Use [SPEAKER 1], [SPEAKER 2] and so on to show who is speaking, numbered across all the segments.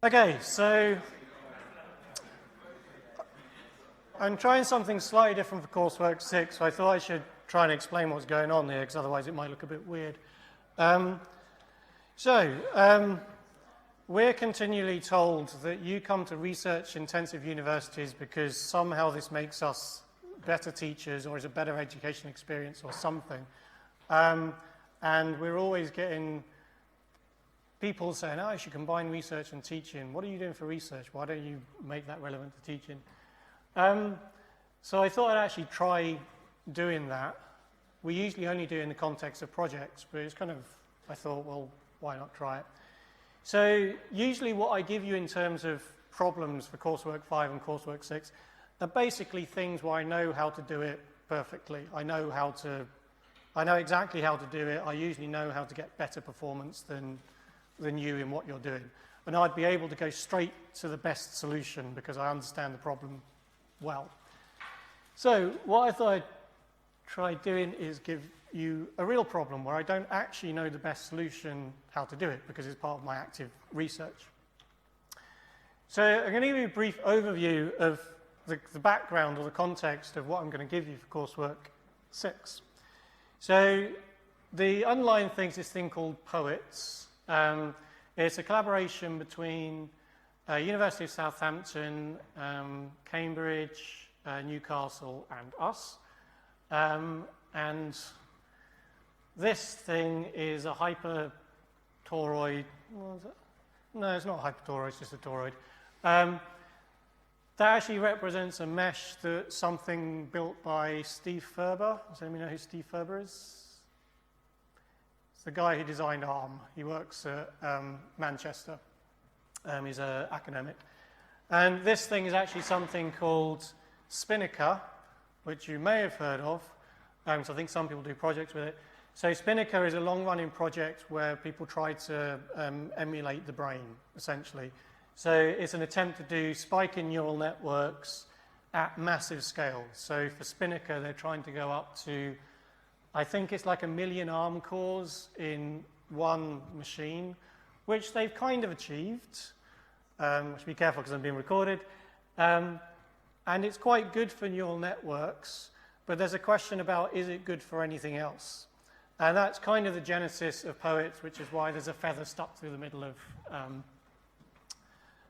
[SPEAKER 1] Okay, so I'm trying something slightly different for coursework 6, so I thought I should try and explain what's going on here, because otherwise it might look a bit weird. We're continually told that you come to research-intensive universities because somehow this makes us better teachers or is a better education experience or something. And we're always getting people saying, oh, you should combine research and teaching. What are you doing for research? Why don't you make that relevant to teaching? So I thought I'd actually try doing that. We usually only do it in the context of projects, but it's kind of, I thought, well, why not try it? So usually what I give you in terms of problems for coursework 5 and coursework 6 are basically things where I know how to do it perfectly. I know exactly how to do it. I usually know how to get better performance than you in what you're doing. And I'd be able to go straight to the best solution because I understand the problem well. So what I thought I'd try doing is give you a real problem where I don't actually know the best solution how to do it because it's part of my active research. So I'm going to give you a brief overview of the background or the context of what I'm going to give you for coursework 6. So the underlying thing is this thing called Poets. It's a collaboration between University of Southampton, Cambridge, Newcastle, and us. And this thing is a hypertoroid. No, it's not a hypertoroid, it's just a toroid. That actually represents a mesh that's something built by Steve Ferber. Does anyone know who Steve Ferber is? It's the guy who designed ARM. He works at Manchester. He's an academic. And this thing is actually something called Spinnaker, which you may have heard of. So I think some people do projects with it. So Spinnaker is a long-running project where people try to emulate the brain, essentially. So it's an attempt to do spiking neural networks at massive scale. So for Spinnaker, they're trying to go up to, I think it's like 1 million ARM cores in one machine, which they've kind of achieved. I should be careful because I'm being recorded. And it's quite good for neural networks, but there's a question about, is it good for anything else? And that's kind of the genesis of Poets, which is why there's a feather stuck through the middle of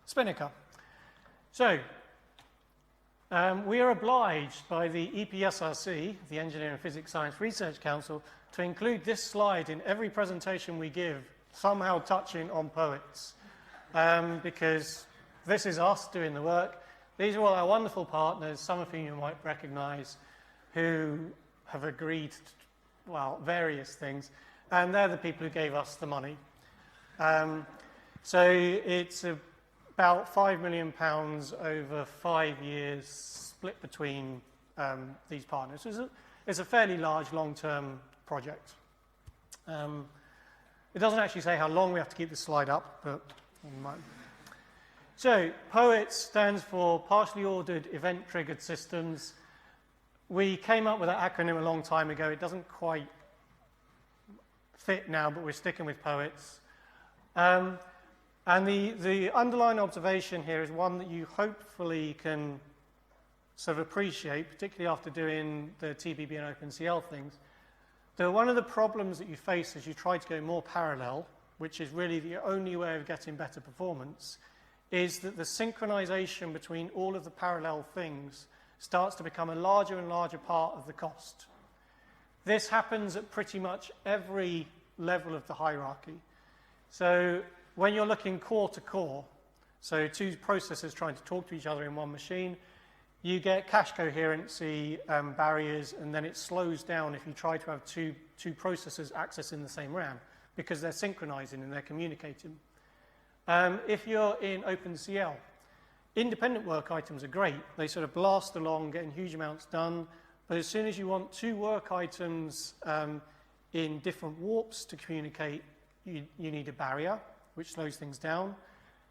[SPEAKER 1] Spinnaker. So, we are obliged by the Hpce, the Engineering and Physics Science Research Council, to include this slide in every presentation we give, somehow touching on Poets, because this is us doing the work. These are all our wonderful partners, some of whom you might recognize, who have agreed to, well, various things, and they're the people who gave us the money. So it's about £5 million over 5 years split between these partners. So it's a fairly large long-term project. It doesn't actually say how long we have to keep the slide up, but we might. So POETS stands for Partially Ordered Event-Triggered Systems. We came up with that acronym a long time ago. It doesn't quite fit now, but we're sticking with Poets. And the underlying observation here is one that you hopefully can sort of appreciate, particularly after doing the TBB and OpenCL things. That one of the problems that you face as you try to go more parallel, which is really the only way of getting better performance, is that the synchronization between all of the parallel things starts to become a larger and larger part of the cost. This happens at pretty much every level of the hierarchy. So when you're looking core to core, so two processors trying to talk to each other in one machine, you get cache coherency barriers, and then it slows down if you try to have two processors accessing the same RAM, because they're synchronizing and they're communicating. If you're in OpenCL, independent work items are great. They sort of blast along, getting huge amounts done. But as soon as you want two work items in different warps to communicate, you need a barrier, which slows things down.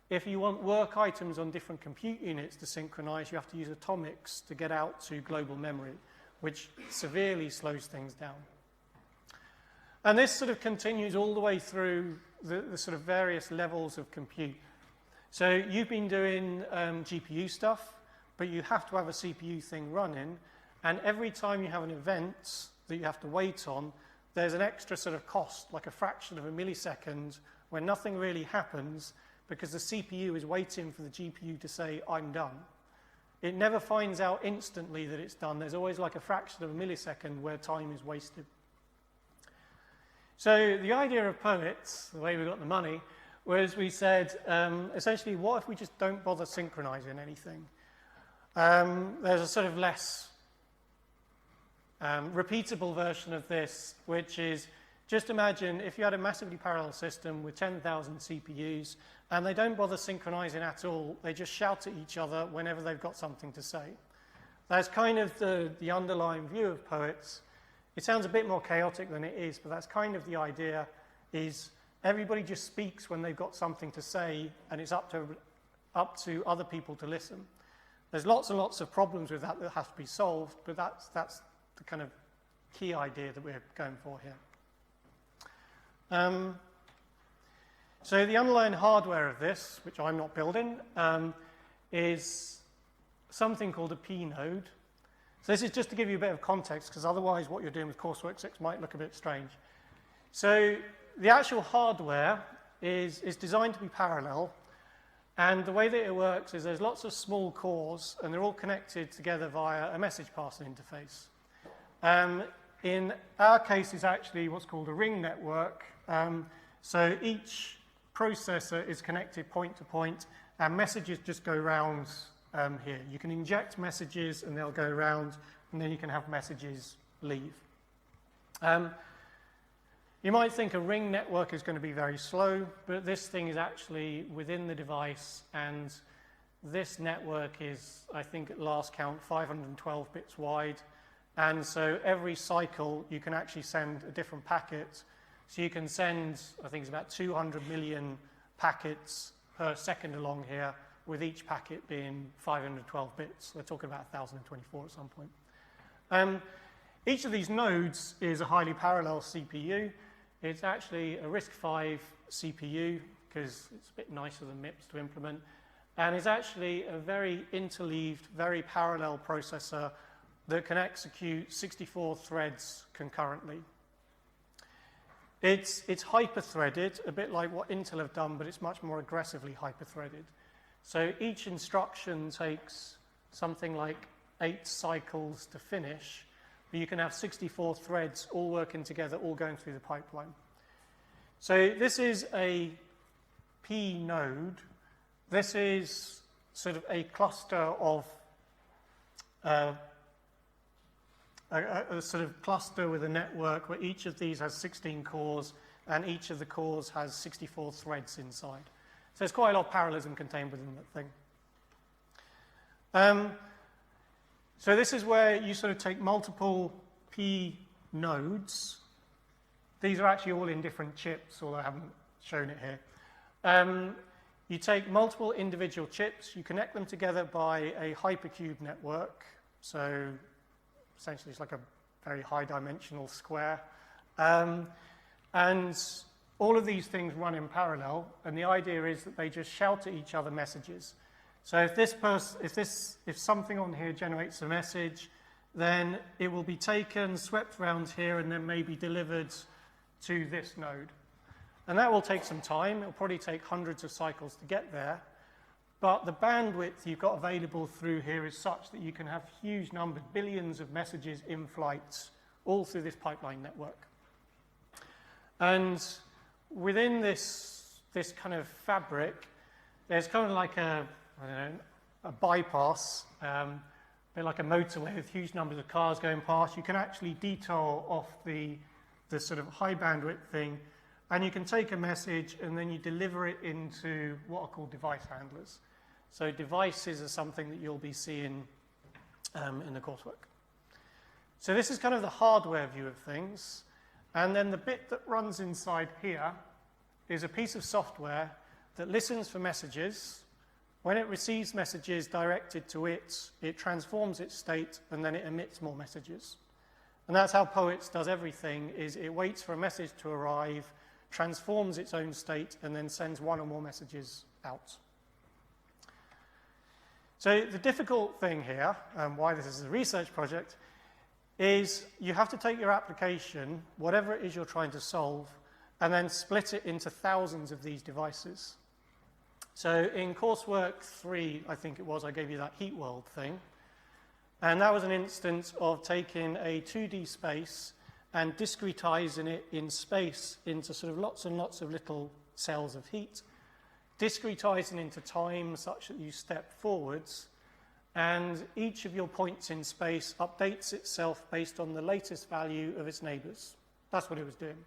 [SPEAKER 1] If you want work items on different compute units to synchronize, you have to use atomics to get out to global memory, which severely slows things down. And this sort of continues all the way through the sort of various levels of compute. So you've been doing GPU stuff, but you have to have a CPU thing running, and every time you have an event that you have to wait on, there's an extra sort of cost, like a fraction of a millisecond, where nothing really happens because the CPU is waiting for the GPU to say, I'm done. It never finds out instantly that it's done. There's always like a fraction of a millisecond where time is wasted. So the idea of Poets, the way we got the money, was we said, essentially, what if we just don't bother synchronizing anything? There's a sort of less repeatable version of this, which is, just imagine if you had a massively parallel system with 10,000 CPUs, and they don't bother synchronizing at all, they just shout at each other whenever they've got something to say. That's kind of the underlying view of Poets. It sounds a bit more chaotic than it is, but that's kind of the idea, is everybody just speaks when they've got something to say, and it's up to other people to listen. There's lots and lots of problems with that have to be solved, but that's the kind of key idea that we're going for here. So the underlying hardware of this, which I'm not building, is something called a P node. So this is just to give you a bit of context, because otherwise what you're doing with coursework 6 might look a bit strange. So the actual hardware is designed to be parallel, and the way that it works is there's lots of small cores, and they're all connected together via a message passing interface. In our case, it's actually what's called a ring network. So each processor is connected point to point, and messages just go round here. You can inject messages, and they'll go around, and then you can have messages leave. You might think a ring network is going to be very slow, but this thing is actually within the device, and this network is, I think at last count, 512 bits wide. And so every cycle, you can actually send a different packet. So you can send, I think it's about 200 million packets per second along here, with each packet being 512 bits. We're talking about 1024 at some point. Each of these nodes is a highly parallel CPU. It's actually a RISC-V CPU, because it's a bit nicer than MIPS to implement. And it's actually a very interleaved, very parallel processor that can execute 64 threads concurrently. It's hyper-threaded, a bit like what Intel have done, but it's much more aggressively hyper-threaded. So each instruction takes something like 8 cycles to finish, but you can have 64 threads all working together, all going through the pipeline. So this is a P node. This is sort of a cluster of a sort of cluster with a network where each of these has 16 cores, and each of the cores has 64 threads inside. So there's quite a lot of parallelism contained within that thing. So this is where you sort of take multiple P nodes. These are actually all in different chips, although I haven't shown it here. You take multiple individual chips, you connect them together by a hypercube network. So essentially, it's like a very high-dimensional square. And all of these things run in parallel, and the idea is that they just shout at each other messages. So if something on here generates a message, then it will be taken, swept around here, and then maybe delivered to this node. And that will take some time. It will probably take hundreds of cycles to get there. But the bandwidth you've got available through here is such that you can have huge numbers, billions of messages in flight, all through this pipeline network. And within this kind of fabric, there's kind of like a bypass, a bit like a motorway with huge numbers of cars going past. You can actually detour off the sort of high bandwidth thing, and you can take a message and then you deliver it into what are called device handlers. So devices are something that you'll be seeing in the coursework. So this is kind of the hardware view of things. And then the bit that runs inside here is a piece of software that listens for messages. When it receives messages directed to it, it transforms its state, and then it emits more messages. And that's how Poets does everything, is it waits for a message to arrive, transforms its own state, and then sends one or more messages out. So the difficult thing here, why this is a research project, is you have to take your application, whatever it is you're trying to solve, and then split it into thousands of these devices. So in coursework 3, I think it was, I gave you that heat world thing. And that was an instance of taking a 2D space and discretizing it in space into sort of lots and lots of little cells of heat, discretizing into time such that you step forwards, and each of your points in space updates itself based on the latest value of its neighbors. That's what it was doing.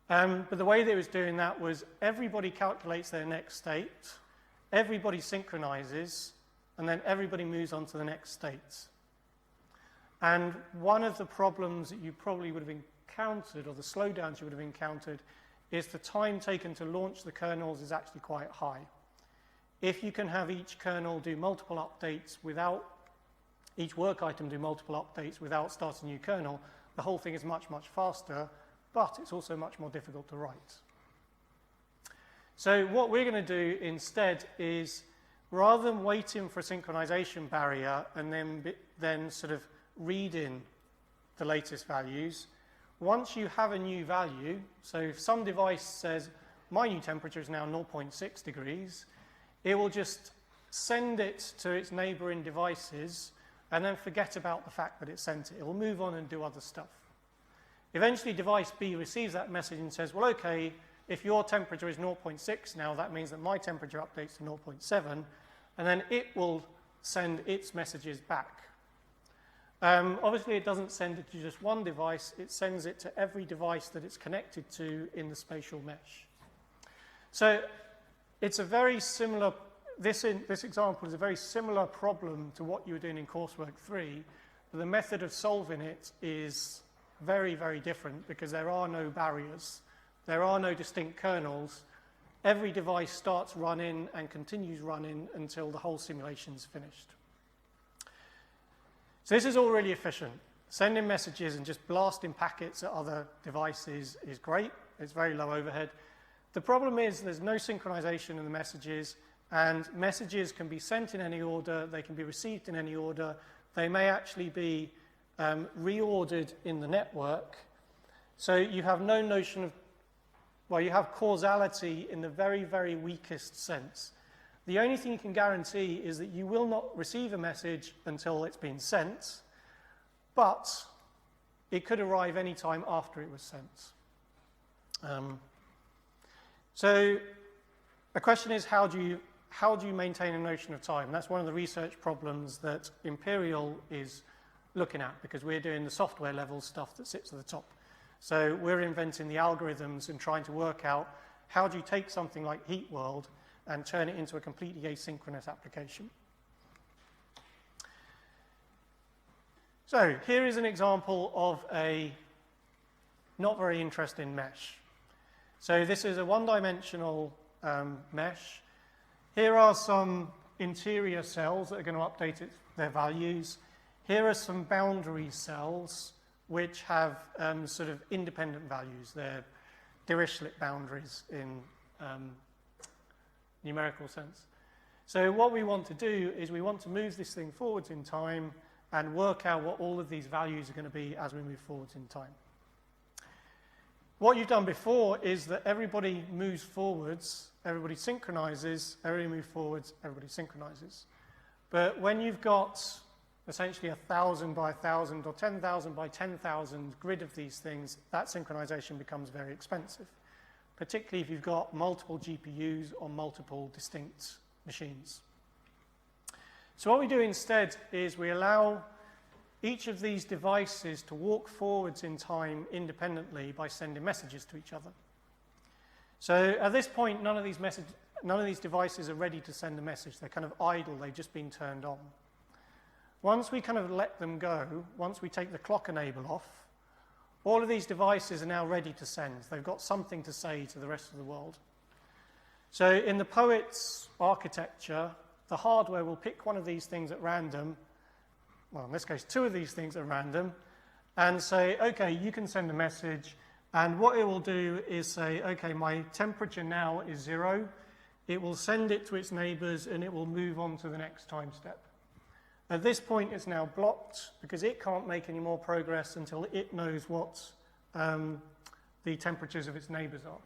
[SPEAKER 1] But the way that it was doing that was everybody calculates their next state, everybody synchronizes, and then everybody moves on to the next state. And one of the problems that you probably would have encountered, or the slowdowns you would have encountered, is the time taken to launch the kernels is actually quite high. If you can have each kernel do multiple updates without, each work item do multiple updates without starting a new kernel, the whole thing is much, much faster, but it's also much more difficult to write. So what we're going to do instead is, rather than waiting for a synchronization barrier and then sort of read in the latest values, once you have a new value, so if some device says, my new temperature is now 0.6 degrees, it will just send it to its neighboring devices and then forget about the fact that it sent it. It will move on and do other stuff. Eventually, device B receives that message and says, well, okay, if your temperature is 0.6 now, that means that my temperature updates to 0.7, and then it will send its messages back. Obviously, it doesn't send it to just one device. It sends it to every device that it's connected to in the spatial mesh. So it's a very similar, this example is a very similar problem to what you were doing in coursework 3, but the method of solving it is very, very different because there are no barriers. There are no distinct kernels. Every device starts running and continues running until the whole simulation is finished. So this is all really efficient. Sending messages and just blasting packets at other devices is great. It's very low overhead. The problem is there's no synchronization in the messages, and messages can be sent in any order. They can be received in any order. They may actually be reordered in the network. So you have no notion of, well, you have causality in the very, very weakest sense. The only thing you can guarantee is that you will not receive a message until it's been sent, but it could arrive any time after it was sent. So the question is, how do you maintain a notion of time? That's one of the research problems that Imperial is looking at, because we're doing the software level stuff that sits at the top. So we're inventing the algorithms and trying to work out how do you take something like Heat World and turn it into a completely asynchronous application. So here is an example of a not very interesting mesh. So this is a one-dimensional mesh. Here are some interior cells that are going to update their values. Here are some boundary cells which have sort of independent values. They're Dirichlet boundaries in numerical sense. So what we want to do is we want to move this thing forwards in time and work out what all of these values are going to be as we move forwards in time. What you've done before is that everybody moves forwards, everybody synchronizes, everybody moves forwards, everybody synchronizes. But when you've got essentially 1,000 by 1,000 or 10,000 by 10,000 grid of these things, that synchronization becomes very expensive, particularly if you've got multiple GPUs on multiple distinct machines. So what we do instead is we allow each of these devices to walk forwards in time independently by sending messages to each other. So at this point, none of these devices are ready to send a message. They're kind of idle. They've just been turned on. Once we kind of let them go, once we take the clock enable off, all of these devices are now ready to send. They've got something to say to the rest of the world. So in the Poets architecture, the hardware will pick one of these things at random, well, in this case, two of these things at random, and say, okay, you can send a message. And what it will do is say, okay, my temperature now is 0. it will send it to its neighbors, and it will move on to the next time step. At this point, it's now blocked because it can't make any more progress until it knows what the temperatures of its neighbors are.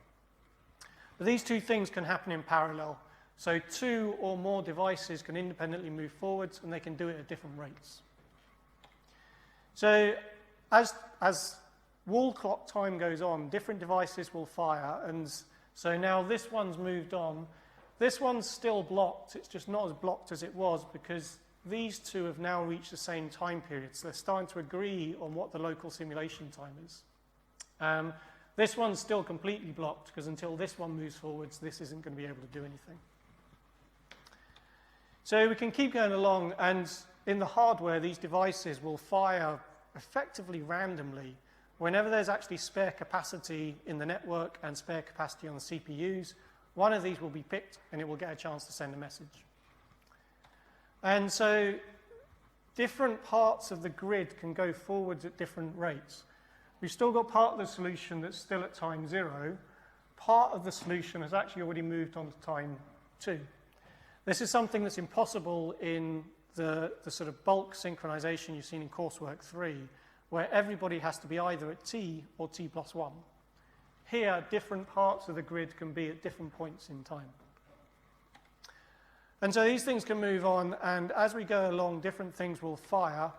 [SPEAKER 1] But these two things can happen in parallel. So 2 or more devices can independently move forwards, and they can do it at different rates. So as wall clock time goes on, different devices will fire, and so now this one's moved on. This one's still blocked. It's just not as blocked as it was because these two have now reached the same time period, so they're starting to agree on what the local simulation time is. This one's still completely blocked because until this one moves forwards, this isn't going to be able to do anything. So we can keep going along, and in the hardware, these devices will fire effectively randomly. Whenever there's actually spare capacity in the network and spare capacity on the CPUs, one of these will be picked, and it will get a chance to send a message. And so different parts of the grid can go forwards at different rates. We've still got part of the solution that's still at time 0. Part of the solution has actually already moved on to time 2. This is something that's impossible in the sort of bulk synchronization you've seen in coursework 3, where everybody has to be either at t or t+1. Here, different parts of the grid can be at different points in time. And so these things can move on, and as we go along, different things will fire.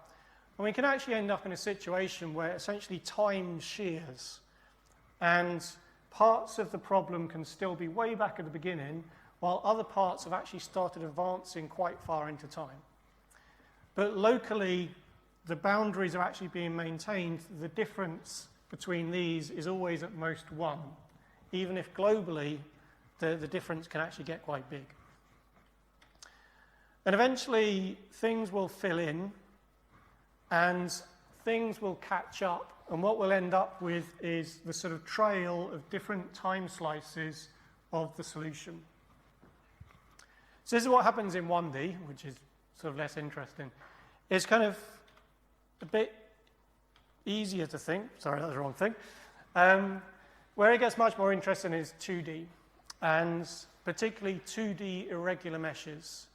[SPEAKER 1] And we can actually end up in a situation where essentially time shears, and parts of the problem can still be way back at the beginning, while other parts have actually started advancing quite far into time. But locally, the boundaries are actually being maintained. The difference between these is always at most 1, even if globally the difference can actually get quite big. And eventually, things will fill in, and things will catch up, and what we'll end up with is the sort of trail of different time slices of the solution. So this is what happens in 1D, which is sort of less interesting. It's kind of a bit easier to think. Sorry, that was the wrong thing. Where it gets much more interesting is 2D, and particularly 2D irregular meshes.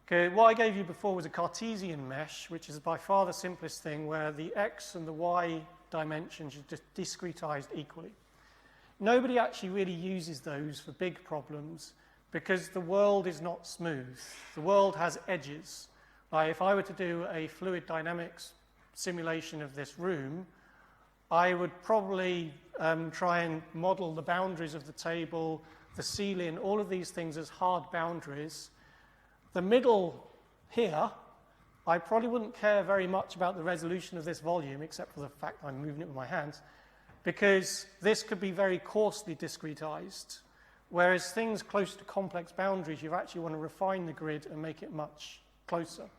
[SPEAKER 1] Okay, what I gave you before was a Cartesian mesh, which is by far the simplest thing, where the x and the y dimensions are just discretized equally. Nobody actually really uses those for big problems because the world is not smooth. The world has edges. Like if I were to do a fluid dynamics simulation of this room, I would probably try and model the boundaries of the table, the ceiling, all of these things as hard boundaries. The middle here, I probably wouldn't care very much about the resolution of this volume, except for the fact I'm moving it with my hands, because this could be very coarsely discretized, whereas things close to complex boundaries, you actually want to refine the grid and make it much closer.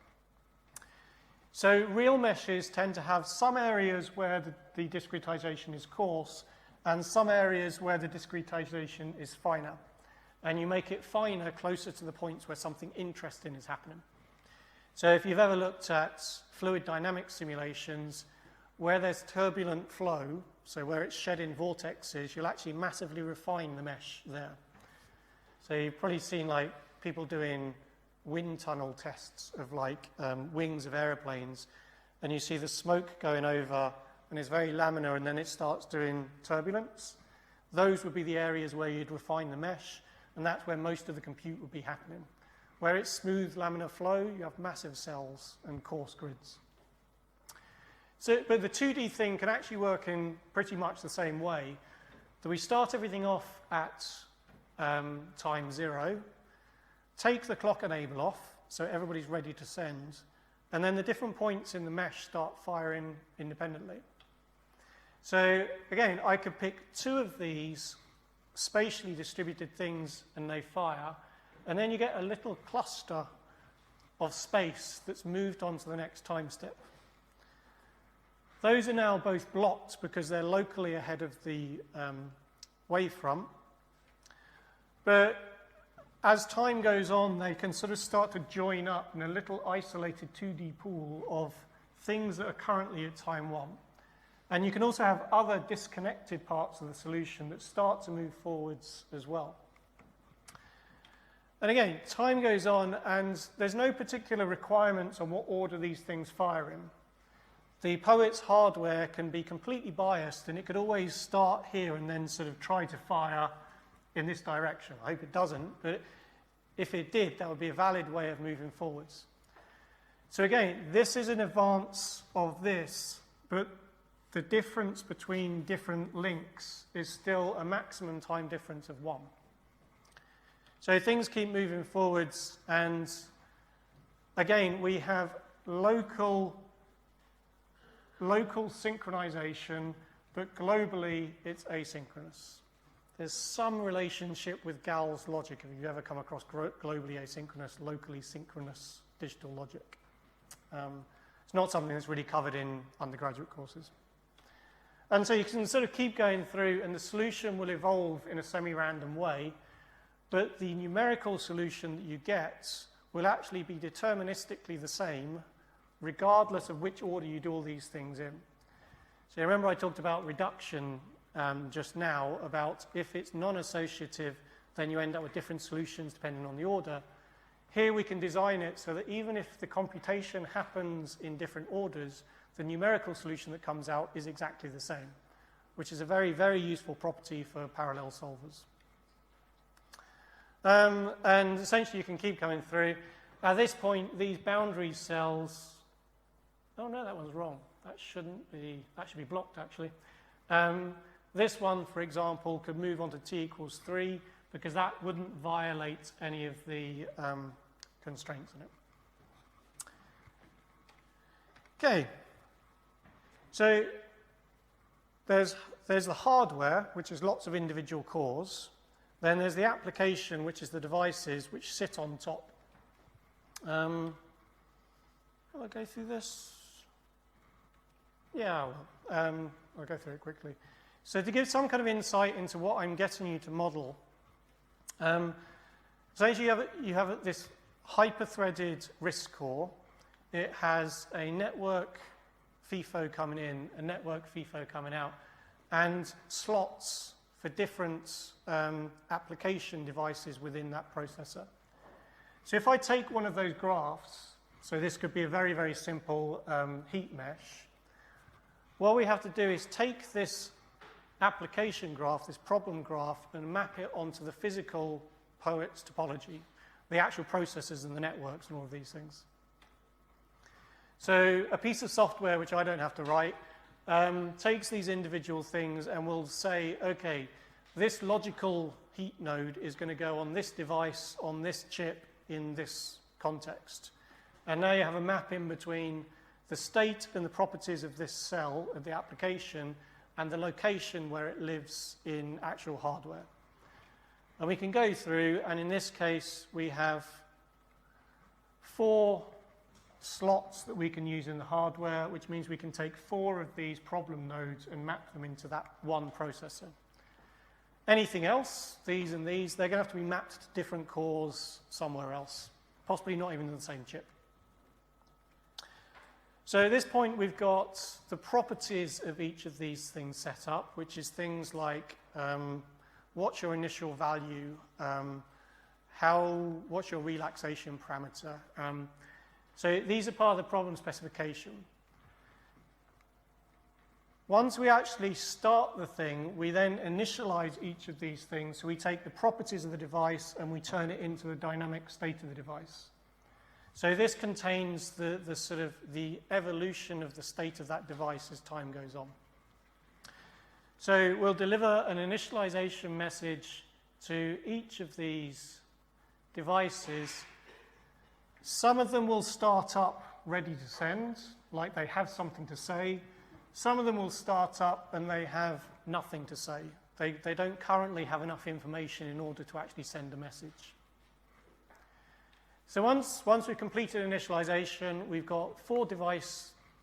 [SPEAKER 1] So real meshes tend to have some areas where the discretization is coarse, and some areas where the discretization is finer. And you make it finer closer to the points where something interesting is happening. So if you've ever looked at fluid dynamics simulations, where there's turbulent flow, so where it's shedding vortexes, you'll actually massively refine the mesh there. So you've probably seen like people doing wind tunnel tests of like wings of airplanes, and you see the smoke going over, and it's very laminar, and then it starts doing turbulence. Those would be the areas where you'd refine the mesh, and that's where most of the compute would be happening. Where it's smooth laminar flow, you have massive cells and coarse grids. So, but the 2D thing can actually work in pretty much the same way. So we start everything off at time 0, take the clock enable off, so everybody's ready to send, and then the different points in the mesh start firing independently. So again, I could pick 2 of these spatially distributed things and they fire, and then you get a little cluster of space that's moved on to the next time step. Those are now both blocked because they're locally ahead of the wavefront, but as time goes on, they can sort of start to join up in a little isolated 2D pool of things that are currently at time 1. And you can also have other disconnected parts of the solution that start to move forwards as well. And again, time goes on, and there's no particular requirements on what order these things fire in. The Poets hardware can be completely biased, and it could always start here and then sort of try to fire in this direction. I hope it doesn't, but if it did, that would be a valid way of moving forwards. So again, this is an advance of this, but the difference between different links is still a maximum time difference of 1. So things keep moving forwards, and again, we have local synchronization, but globally it's asynchronous. There's some relationship with Gall's logic, if you've ever come across globally asynchronous, locally synchronous digital logic. It's not something that's really covered in undergraduate courses. And so you can sort of keep going through, and the solution will evolve in a semi-random way, but the numerical solution that you get will actually be deterministically the same, regardless of which order you do all these things in. So remember I talked about reduction just now, about if it's non-associative, then you end up with different solutions depending on the order. Here we can design it so that even if the computation happens in different orders, the numerical solution that comes out is exactly the same, which is a very, very useful property for parallel solvers. And essentially you can keep coming through. At this point, these boundary cells, oh no, that one's wrong. That should be blocked actually. This one, for example, could move on to t=3 because that wouldn't violate any of the constraints in it. Okay, so there's the hardware, which is lots of individual cores. Then there's the application, which is the devices which sit on top. Will I go through this? Yeah, I'll go through it quickly. So to give some kind of insight into what I'm getting you to model, so you have this hyper-threaded RISC core. It has a network FIFO coming in, a network FIFO coming out, and slots for different application devices within that processor. So if I take one of those graphs, so this could be a very, very simple heat mesh, what we have to do is take this application graph, this problem graph, and map it onto the physical Poets topology, the actual processors and the networks and all of these things. So a piece of software, which I don't have to write, takes these individual things and will say, okay, this logical heat node is going to go on this device, on this chip, in this context. And now you have a map in between the state and the properties of this cell of the application and the location where it lives in actual hardware. And we can go through, and in this case, we have 4 slots that we can use in the hardware, which means we can take 4 of these problem nodes and map them into that one processor. Anything else, these and these, they're going to have to be mapped to different cores somewhere else, possibly not even in the same chip. So at this point, we've got the properties of each of these things set up, which is things like what's your initial value, what's your relaxation parameter. So these are part of the problem specification. Once we actually start the thing, we then initialize each of these things. So we take the properties of the device and we turn it into the dynamic state of the device. So this contains the evolution of the state of that device as time goes on. So we'll deliver an initialization message to each of these devices. Some of them will start up ready to send, like they have something to say. Some of them will start up and they have nothing to say. They don't currently have enough information in order to actually send a message. So once we've completed initialization, we've got 4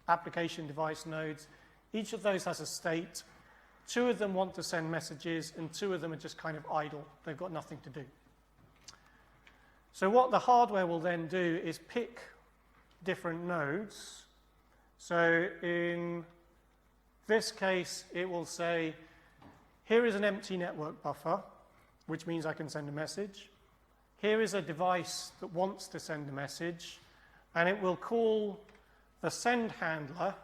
[SPEAKER 1] application device nodes. Each of those has a state. 2 of them want to send messages, and 2 of them are just kind of idle. They've got nothing to do. So what the hardware will then do is pick different nodes. So in this case, it will say, here is an empty network buffer, which means I can send a message. here is a device that wants to send a message, and it will call the send handler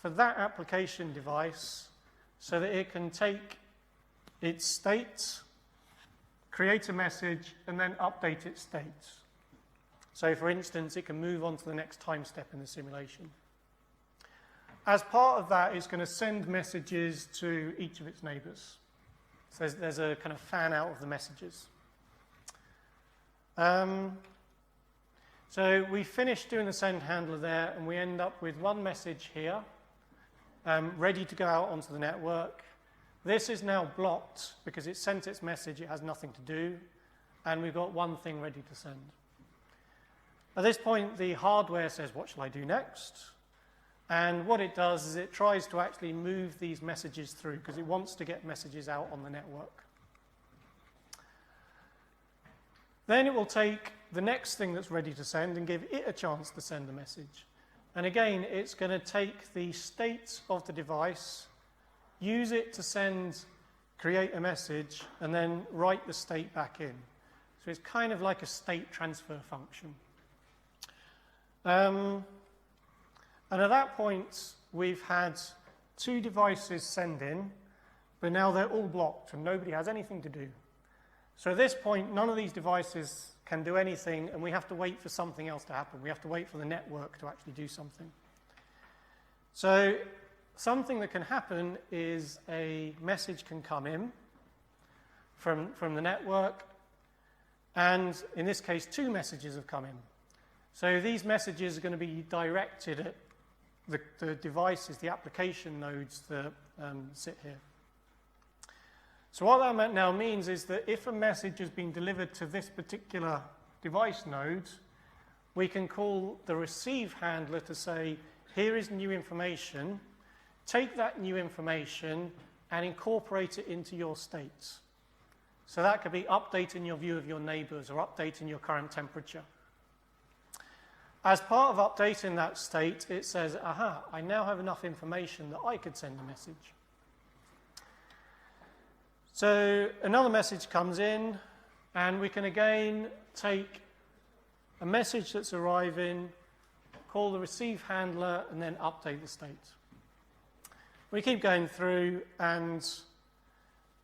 [SPEAKER 1] for that application device so that it can take its state, create a message, and then update its state. So, for instance, it can move on to the next time step in the simulation. As part of that, it's going to send messages to each of its neighbors. So there's a kind of fan out of the messages. So we finished doing the send handler there, and we end up with one message here, ready to go out onto the network. This is now blocked because it sent its message, it has nothing to do, and we've got one thing ready to send. At this point, the hardware says, what shall I do next? And what it does is it tries to actually move these messages through because it wants to get messages out on the network. Then it will take the next thing that's ready to send and give it a chance to send a message. And again, it's going to take the state of the device, use it to send, create a message, and then write the state back in. So it's kind of like a state transfer function. And at that point, we've had two devices send in, but now they're all blocked and nobody has anything to do. So at this point, none of these devices can do anything, and we have to wait for something else to happen. We have to wait for the network to actually do something. So something that can happen is a message can come in from the network, and in this case, two messages have come in. So these messages are going to be directed at the devices, the application nodes that sit here. So what that now means is that if a message has been delivered to this particular device node, we can call the receive handler to say, here is new information, take that new information and incorporate it into your states. So that could be updating your view of your neighbors or updating your current temperature. As part of updating that state, it says, aha, I now have enough information that I could send a message. So another message comes in, and we can again take a message that's arriving, call the receive handler, and then update the state. We keep going through, and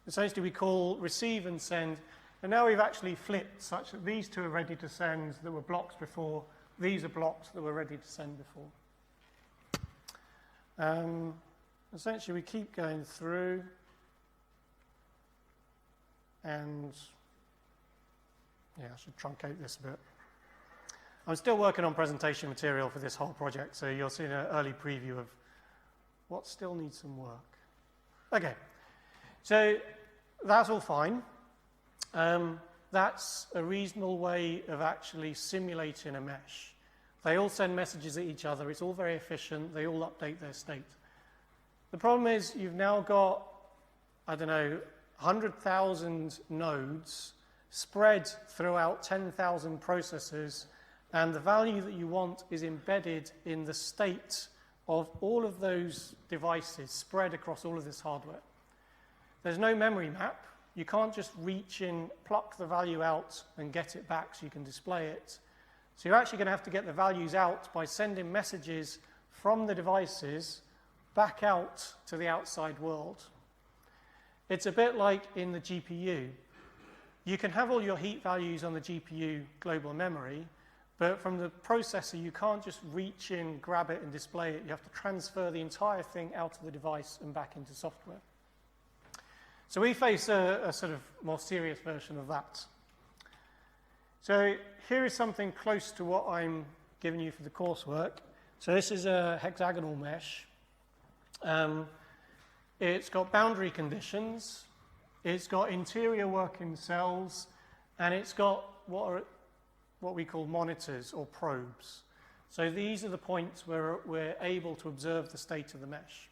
[SPEAKER 1] essentially we call receive and send, and now we've actually flipped such that these two are ready to send that were blocked before. These are blocks that were ready to send before. Essentially, we keep going through, and yeah, I should truncate this a bit. I'm still working on presentation material for this whole project, so you'll see an early preview of what still needs some work. Okay, so that's all fine. That's a reasonable way of actually simulating a mesh. They all send messages at each other. It's all very efficient. They all update their state. The problem is you've now got, I don't know, 100,000 nodes spread throughout 10,000 processors, and the value that you want is embedded in the state of all of those devices spread across all of this hardware. There's no memory map. You can't just reach in, pluck the value out, and get it back so you can display it. So you're actually going to have to get the values out by sending messages from the devices back out to the outside world. It's a bit like in the GPU. You can have all your heat values on the GPU global memory, but from the processor, you can't just reach in, grab it, and display it. You have to transfer the entire thing out of the device and back into software. So we face a sort of more serious version of that. So here is something close to what I'm giving you for the coursework. So this is a hexagonal mesh. It's got boundary conditions. It's got interior working cells, and it's got what we call monitors or probes. So these are the points where we're able to observe the state of the mesh.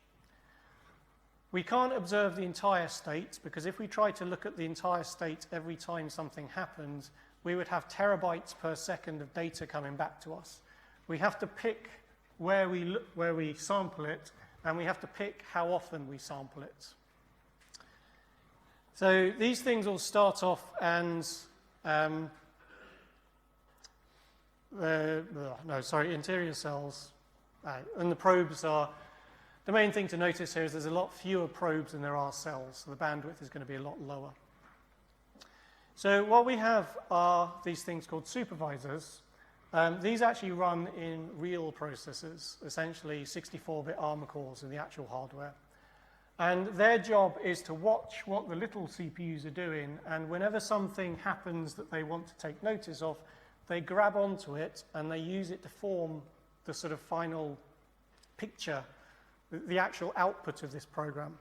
[SPEAKER 1] We can't observe the entire state, because if we try to look at the entire state every time something happens, we would have terabytes per second of data coming back to us. We have to pick where we sample it, and we have to pick how often we sample it. So these things all start off, and interior cells. And the probes are, the main thing to notice here is there's a lot fewer probes than there are cells, so the bandwidth is going to be a lot lower. So what we have are these things called supervisors. These actually run in real processors, essentially 64-bit ARM cores in the actual hardware. And their job is to watch what the little CPUs are doing, and whenever something happens that they want to take notice of, they grab onto it and they use it to form the sort of final picture, the actual output of this program.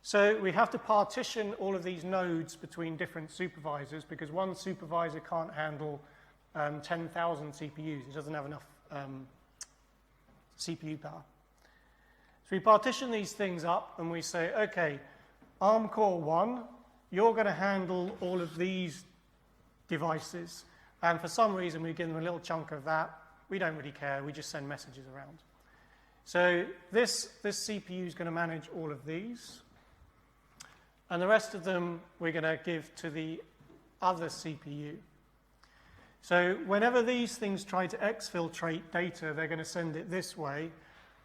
[SPEAKER 1] So we have to partition all of these nodes between different supervisors because one supervisor can't handle 10,000 CPUs. It doesn't have enough CPU power. So we partition these things up and we say, okay, ARM Core 1, you're going to handle all of these devices. And for some reason, we give them a little chunk of that. We don't really care. We just send messages around. So this CPU is going to manage all of these. And the rest of them we're going to give to the other CPU. So whenever these things try to exfiltrate data, they're going to send it this way.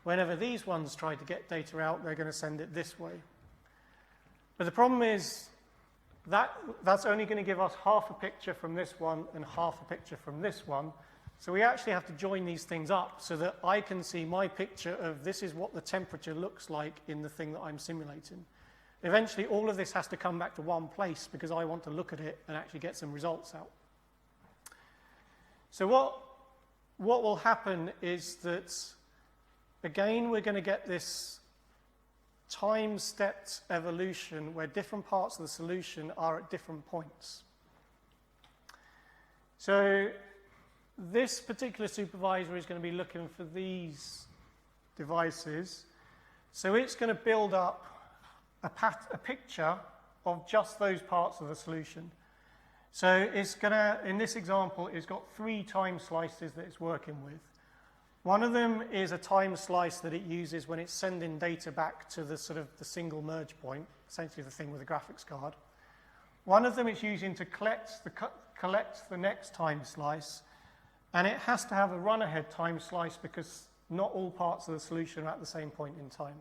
[SPEAKER 1] Whenever these ones try to get data out, they're going to send it this way. But the problem is that's only going to give us half a picture from this one and half a picture from this one. So we actually have to join these things up so that I can see my picture of this is what the temperature looks like in the thing that I'm simulating. Eventually, all of this has to come back to one place because I want to look at it and actually get some results out. So what will happen is that, again, we're going to get this time-stepped evolution where different parts of the solution are at different points. So this particular supervisor is going to be looking for these devices. So it's going to build up a picture of just those parts of the solution. So it's going to, in this example, it's got 3 time slices that it's working with. One of them is a time slice that it uses when it's sending data back to the sort of the single merge point, essentially the thing with the graphics card. One of them it's using to collect the next time slice, and it has to have a run-ahead time slice because not all parts of the solution are at the same point in time.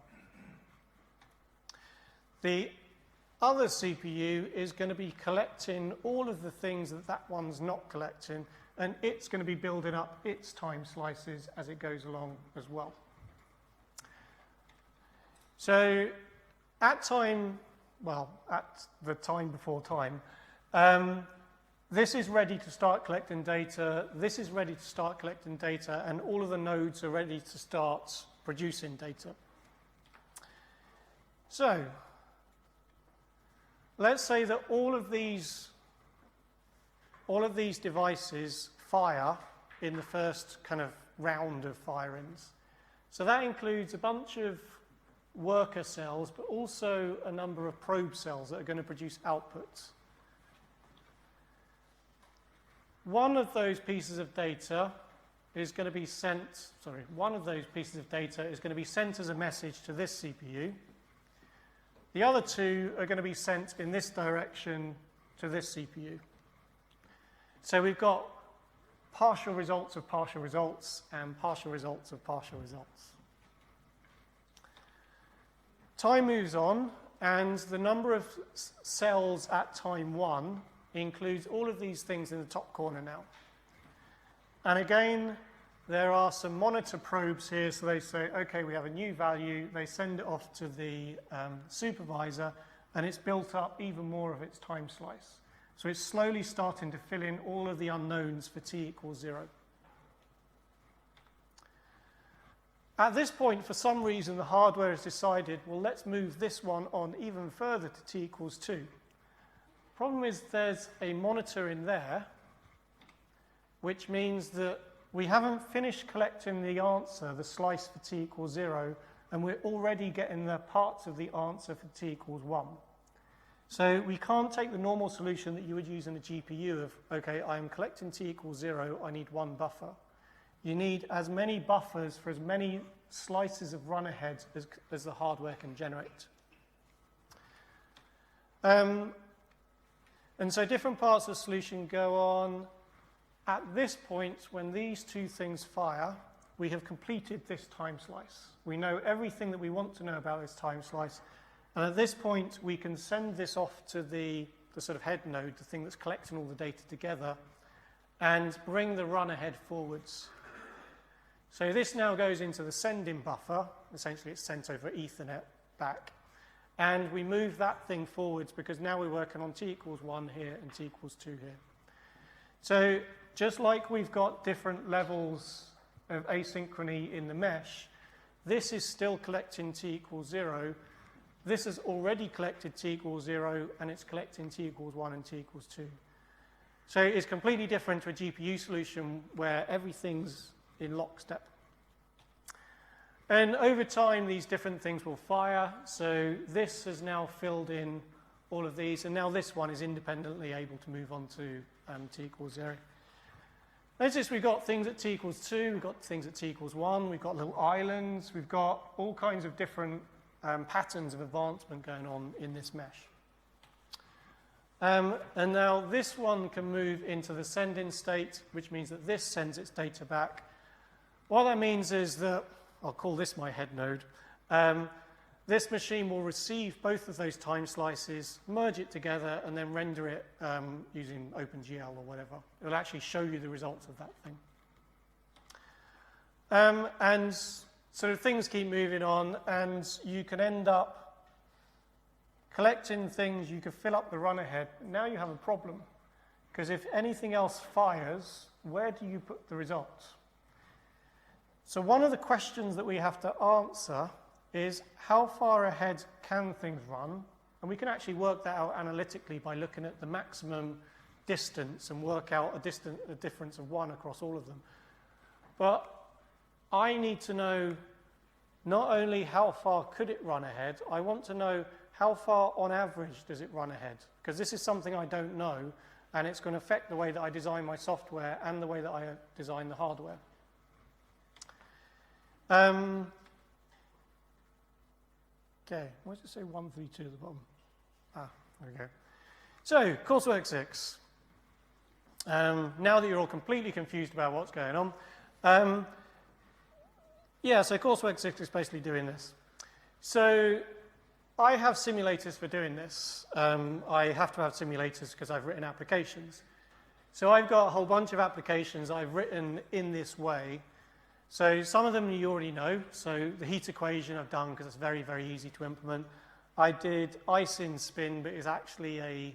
[SPEAKER 1] The other CPU is going to be collecting all of the things that that one's not collecting, and it's going to be building up its time slices as it goes along as well. So at the time before time, this is ready to start collecting data, this is ready to start collecting data, and all of the nodes are ready to start producing data. So let's say that all of these devices fire in the first kind of round of firings. So that includes a bunch of worker cells, but also a number of probe cells that are going to produce outputs. One of those pieces of data is going to be sent, one of those pieces of data is going to be sent as a message to this CPU. The other 2 are going to be sent in this direction to this CPU. So we've got partial results of partial results and partial results of partial results. Time moves on, and the number of cells at time 1 includes all of these things in the top corner now. And again, there are some monitor probes here, so they say, okay, we have a new value. They send it off to the supervisor, and it's built up even more of its time slice. So it's slowly starting to fill in all of the unknowns for t equals 0. At this point, for some reason, the hardware has decided, well, let's move this one on even further to t equals 2. Problem is there's a monitor in there, which means that we haven't finished collecting the answer, the slice for t equals 0, and we're already getting the parts of the answer for t equals 1. So we can't take the normal solution that you would use in a GPU of, okay, I'm collecting t equals 0, I need 1 buffer. You need as many buffers for as many slices of run-ahead as the hardware can generate. And so different parts of the solution go on. At this point, when these two things fire, we have completed this time slice. We know everything that we want to know about this time slice. And at this point, we can send this off to the sort of head node, the thing that's collecting all the data together, and bring the run ahead forwards. So this now goes into the sending buffer. Essentially, it's sent over Ethernet back. And we move that thing forwards because now we're working on t equals 1 here and t equals 2 here. So just like we've got different levels of asynchrony in the mesh, this is still collecting t equals 0. This has already collected t equals 0, and it's collecting t equals 1 and t equals 2. So it's completely different to a GPU solution where everything's in lockstep. And over time, these different things will fire. So this has now filled in all of these, and now this one is independently able to move on to t equals 0. Notice we've got things at t equals 2, we've got things at t equals 1, we've got little islands, we've got all kinds of different patterns of advancement going on in this mesh. And now this one can move into the send-in state, which means that this sends its data back. What that means is that, I'll call this my head node, this machine will receive both of those time slices, merge it together, and then render it using OpenGL or whatever. It'll actually show you the results of that thing. And sort of things keep moving on, and you can end up collecting things. You could fill up the run ahead. Now you have a problem, because if anything else fires, where do you put the results? So one of the questions that we have to answer is how far ahead can things run? And we can actually work that out analytically by looking at the maximum distance and work out a difference of 1 across all of them. But I need to know not only how far could it run ahead, I want to know how far on average does it run ahead? Because this is something I don't know, and it's going to affect the way that I design my software and the way that I design the hardware. Okay, why does it say 132 at the bottom? Ah, there we go. So, coursework 6. Now that you're all completely confused about what's going on, yeah, so coursework 6 is basically doing this. So, I have simulators for doing this. I have to have simulators because I've written applications. So I've got a whole bunch of applications I've written in this way. So some of them you already know. So the heat equation I've done because it's very, very easy to implement. I did ice in spin, but it's actually a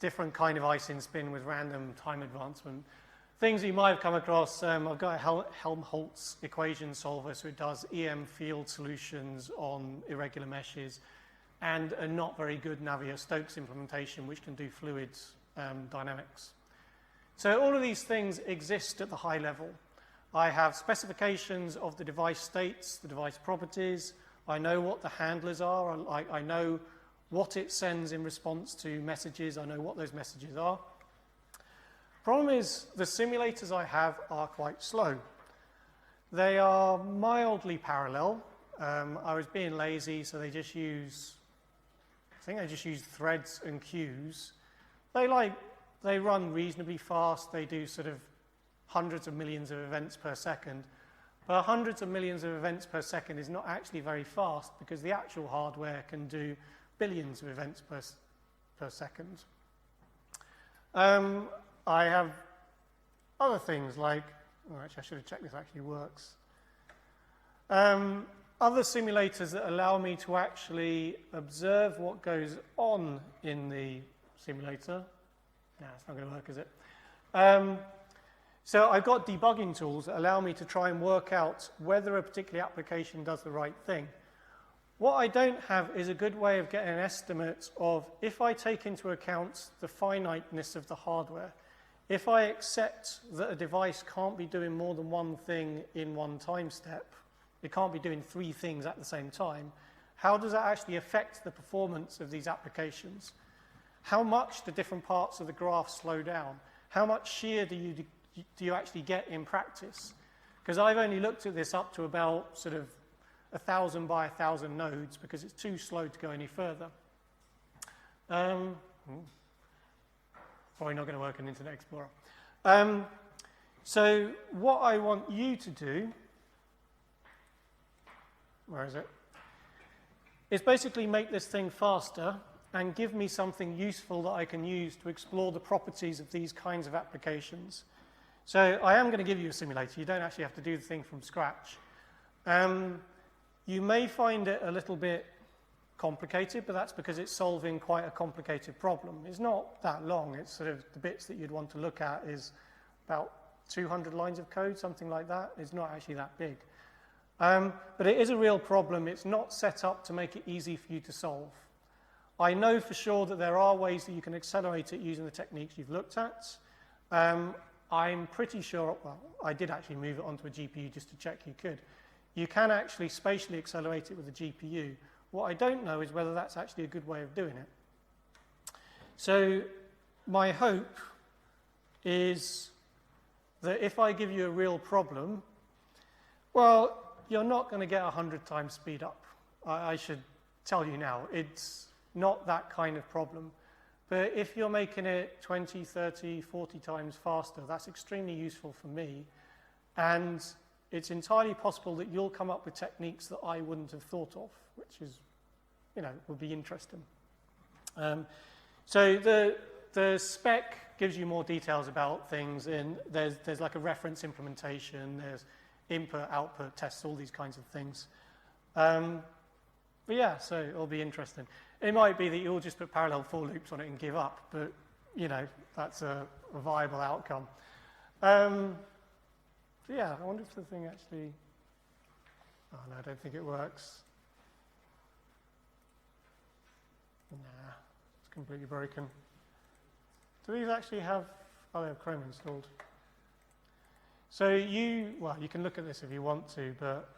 [SPEAKER 1] different kind of ice in spin with random time advancement. Things you might have come across, I've got a Helmholtz equation solver, so it does EM field solutions on irregular meshes, and a not very good Navier-Stokes implementation, which can do fluids dynamics. So all of these things exist at the high level. I have specifications of the device states, the device properties. I know what the handlers are. I know what it sends in response to messages. I know what those messages are. Problem is, the simulators I have are quite slow. They are mildly parallel. I was being lazy, so they just use, I think they just use threads and queues. They run reasonably fast. They do sort of hundreds of millions of events per second. But hundreds of millions of events per second is not actually very fast because the actual hardware can do billions of events per second. I have other things like, oh, actually I should have checked this actually works. Other simulators that allow me to actually observe what goes on in the simulator. No, it's not going to work, is it? So I've got debugging tools that allow me to try and work out whether a particular application does the right thing. What I don't have is a good way of getting an estimate of if I take into account the finiteness of the hardware. If I accept that a device can't be doing more than one thing in one time step, it can't be doing 3 things at the same time, how does that actually affect the performance of these applications? How much do different parts of the graph slow down? How much shear do you actually get in practice? Because I've only looked at this up to about sort of 1,000 by 1,000 nodes because it's too slow to go any further. Probably not going to work in Internet Explorer. So what I want you to do, where is it? Is basically make this thing faster and give me something useful that I can use to explore the properties of these kinds of applications. So I am going to give you a simulator. You don't actually have to do the thing from scratch. You may find it a little bit complicated, but that's because it's solving quite a complicated problem. It's not that long. It's sort of the bits that you'd want to look at is about 200 lines of code, something like that. It's not actually that big. But it is a real problem. It's not set up to make it easy for you to solve. I know for sure that there are ways that you can accelerate it using the techniques you've looked at. I'm pretty sure, well, I did actually move it onto a GPU just to check you could. You can actually spatially accelerate it with a GPU. What I don't know is whether that's actually a good way of doing it. So my hope is that if I give you a real problem, well, you're not going to get 100 times speed up. I should tell you now, it's not that kind of problem. But if you're making it 20, 30, 40 times faster, that's extremely useful for me. And it's entirely possible that you'll come up with techniques that I wouldn't have thought of, which is, would be interesting. So the spec gives you more details about things, and there's like a reference implementation, there's input, output, tests, all these kinds of things. But yeah, so it'll be interesting. It might be that you'll just put parallel for loops on it and give up, but, that's a viable outcome. So yeah, I wonder if the thing actually... Oh, no, I don't think it works. Nah, it's completely broken. Do these actually have... Oh, they have Chrome installed. So you can look at this if you want to, but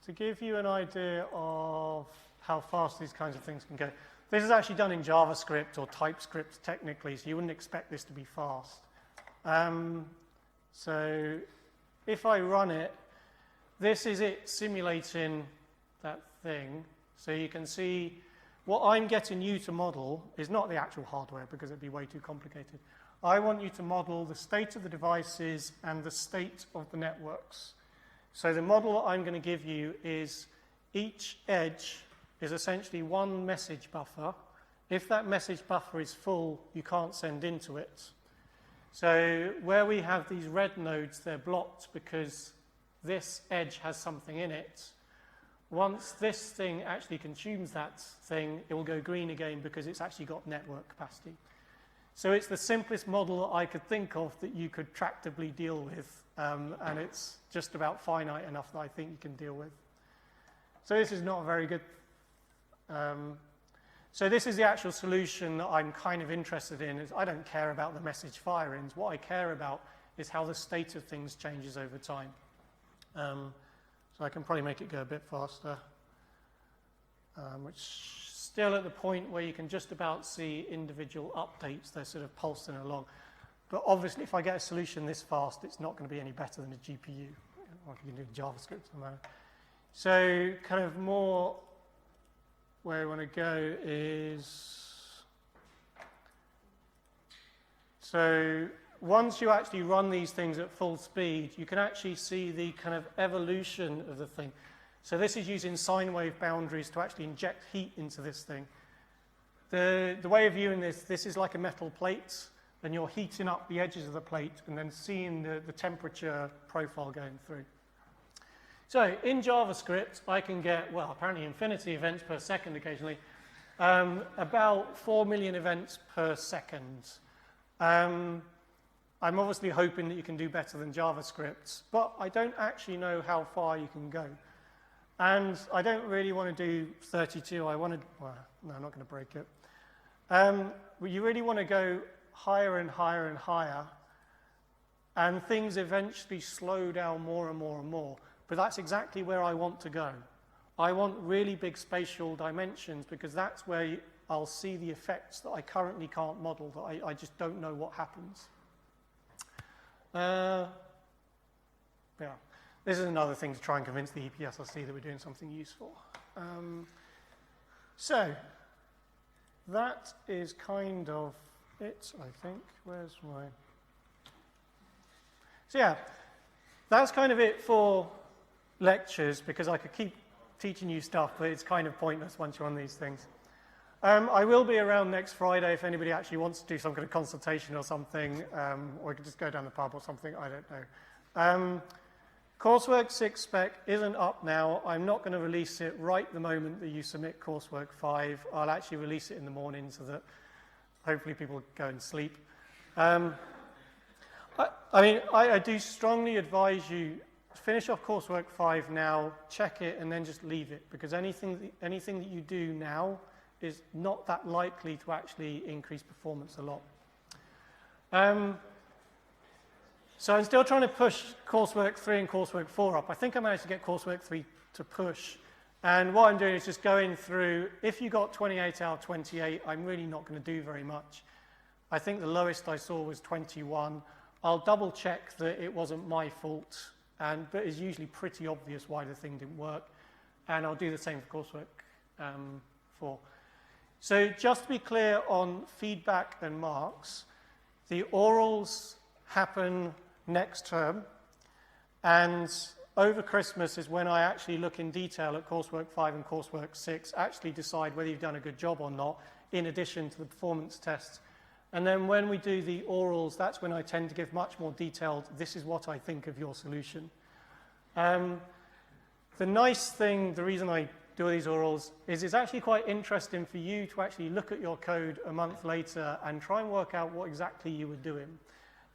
[SPEAKER 1] to give you an idea of how fast these kinds of things can go, this is actually done in JavaScript or TypeScript technically, so you wouldn't expect this to be fast. So if I run it, this is it simulating that thing. So you can see what I'm getting you to model is not the actual hardware because it'd be way too complicated. I want you to model the state of the devices and the state of the networks. So the model that I'm going to give you is each edge is essentially one message buffer. If that message buffer is full, you can't send into it. So where we have these red nodes, they're blocked because this edge has something in it. Once this thing actually consumes that thing, it will go green again because it's actually got network capacity. So it's the simplest model that I could think of that you could tractably deal with, and it's just about finite enough that I think you can deal with. So this is not very good. So this is the actual solution that I'm kind of interested in. Is I don't care about the message fire-ins. What I care about is how the state of things changes over time. So I can probably make it go a bit faster, which still at the point where you can just about see individual updates. They're sort of pulsing along. But obviously, if I get a solution this fast, it's not going to be any better than a GPU. Or you can do JavaScript somewhere. So kind of more where I want to go is... So once you actually run these things at full speed, you can actually see the kind of evolution of the thing. So this is using sine wave boundaries to actually inject heat into this thing. The way of viewing this is like a metal plate, and you're heating up the edges of the plate and then seeing the temperature profile going through. So in JavaScript, I can get, well, apparently infinity events per second occasionally, about 4 million events per second. I'm obviously hoping that you can do better than JavaScript, but I don't actually know how far you can go. And I don't really want to do 32. I want to, well, no, I'm not going to break it. But you really want to go higher and higher and higher, and things eventually slow down more and more and more. But that's exactly where I want to go. I want really big spatial dimensions because that's where I'll see the effects that I currently can't model, that I just don't know what happens. Yeah. This is another thing to try and convince the Hpce that we're doing something useful. So, that is kind of it, I think. Where's my... So yeah, that's kind of it for lectures, because I could keep teaching you stuff, but it's kind of pointless once you're on these things. I will be around next Friday if anybody actually wants to do some kind of consultation or something, or we could just go down the pub or something, I don't know. Coursework 6 spec isn't up now. I'm not going to release it right the moment that you submit Coursework 5. I'll actually release it in the morning so that hopefully people go and sleep. I do strongly advise you finish off Coursework 5 now, check it, and then just leave it, because anything that you do now is not that likely to actually increase performance a lot. So I'm still trying to push Coursework 3 and Coursework 4 up. I think I managed to get Coursework 3 to push. And what I'm doing is just going through, if you got 28 out of 28, I'm really not going to do very much. I think the lowest I saw was 21. I'll double check that it wasn't my fault, but it's usually pretty obvious why the thing didn't work. And I'll do the same for Coursework 4. So just to be clear on feedback and marks, the orals happen next term, and over Christmas is when I actually look in detail at Coursework 5 and Coursework 6, actually decide whether you've done a good job or not, in addition to the performance tests. And then when we do the orals, that's when I tend to give much more detailed, this is what I think of your solution. The nice thing, the reason I do these orals, is it's actually quite interesting for you to actually look at your code a month later and try and work out what exactly you were doing.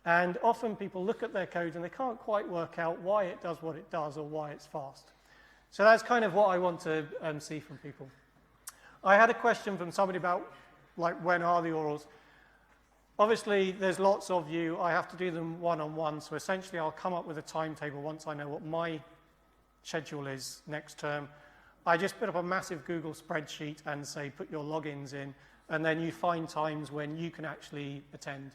[SPEAKER 1] And often people look at their code and they can't quite work out why it does what it does or why it's fast. So that's kind of what I want to see from people. I had a question from somebody about, like, when are the orals? Obviously, there's lots of you. I have to do them one-on-one, so essentially I'll come up with a timetable once I know what my schedule is next term. I just put up a massive Google spreadsheet and say, put your logins in, and then you find times when you can actually attend.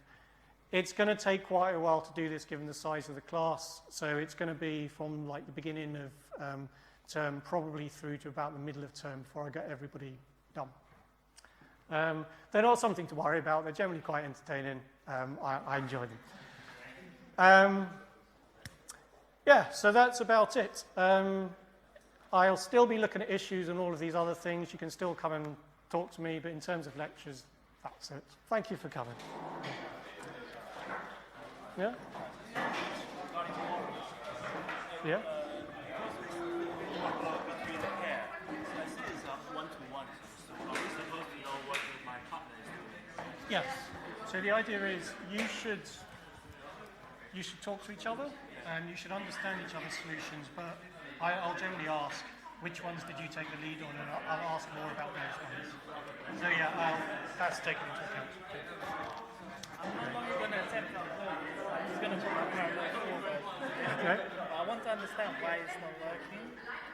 [SPEAKER 1] It's going to take quite a while to do this given the size of the class, so it's going to be from like the beginning of term probably through to about the middle of term before I get everybody done. They're not something to worry about. They're generally quite entertaining. I enjoy them. Yeah, so that's about it. I'll still be looking at issues and all of these other things. You can still come and talk to me, but in terms of lectures, that's it. Thank you for coming. Yeah? Yeah? Yes. So the idea is you should talk to each other and you should understand each other's solutions, but I'll generally ask, which ones did you take the lead on, and I'll ask more about those ones. So yeah, that's taken into account.
[SPEAKER 2] I'm no longer going to attempt that. I'm just going to put my parallel forward.
[SPEAKER 1] Okay.
[SPEAKER 2] I want to understand why it's not working.